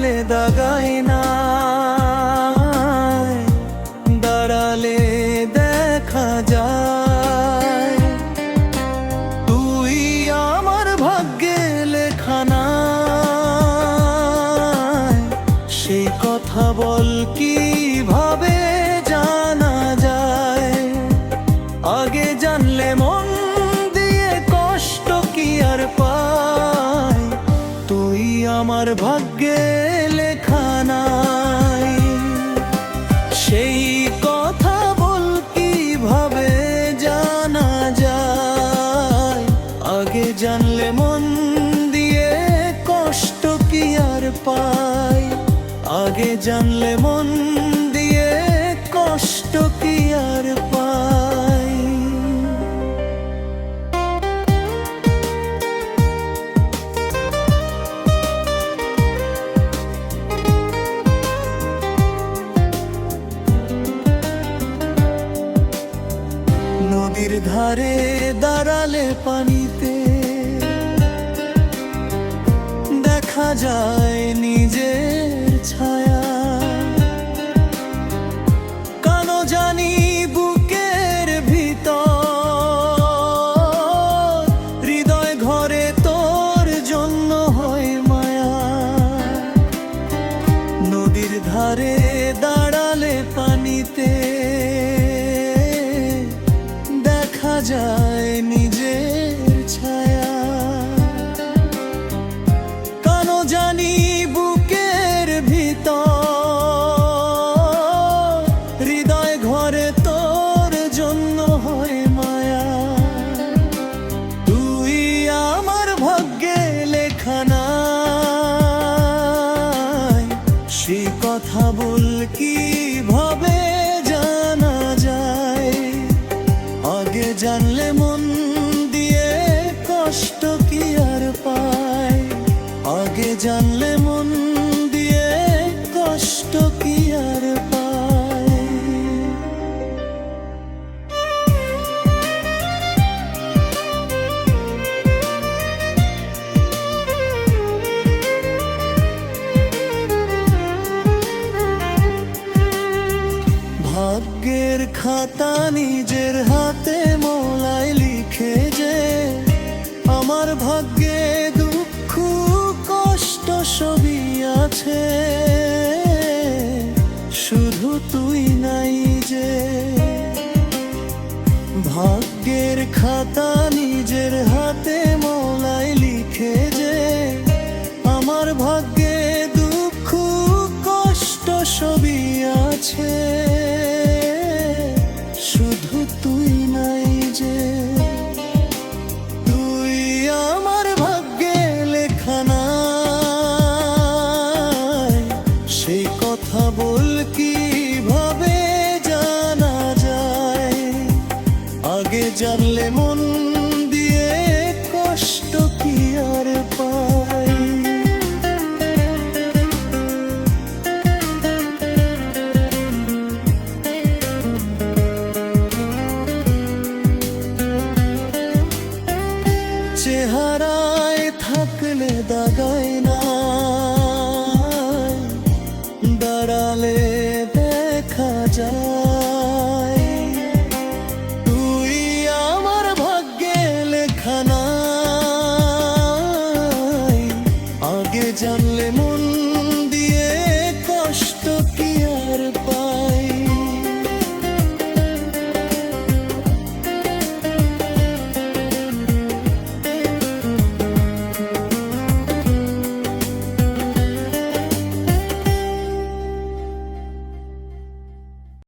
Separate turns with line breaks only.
থাকলে দাগাই না, দাঁড়ালে দেখা যায়। তুই আমার ভাগ্যে লেখা না, সেই কথা বল কিভাবে জানা যায়। আগে জানলে মন দিয়ে কষ্ট কি আর পাই, তুই আমার ভাগ্যে লেখা নাই। সেই কথা বল কিভাবে জানা যায়। আগে জানলে মন দিয়ে কষ্ট কি আর পাই, আগে জানলে মন দিয়ে কষ্ট কি আর পাই। নদীর ধারে দাঁড়ালে পানিতে দেখা যায় নিজের ছায়া। কেন জানি বুকের ভিতর হৃদয় ঘরে তোর জন্য হয় মায়া। নদীর ধারে দাঁড়ালে পানিতে দেখা যায় নিজের ছায়া। কেন জানি বুকের ভিতর হৃদয় ঘরে তোর জন্য হয় মায়া। তুই আমার ভাগ্যে লেখা নাই, সেই কথা বল কিভাবে জানা যায়। আগে জানলে মন দিয়ে কষ্ট কি আর পাই, আগে জানলে মন দিয়ে কষ্ট কি আর পাই। ভাগ্যের খাতা নিজের হাতে মোলায় লিখে যে আমার ভাগ্যে দুঃখ কষ্ট সবই আছে, শুধু তুই নাই যে। ভাগ্যের খাতা নিজের হাতে মোলায় লিখে যে আমার ভাগ্যে দুঃখ কষ্ট সবই আছে, শুধু তুই নাই যে। তুই আমার ভাগ্যে লেখা নাই, সেই কথা বল কিভাবে জানা যায়। আগে জানলে মন দিয়ে কষ্ট কি আর পাই। চেহারায় থাকলে দাগাই না, দাঁড়ালে দেখা যায়।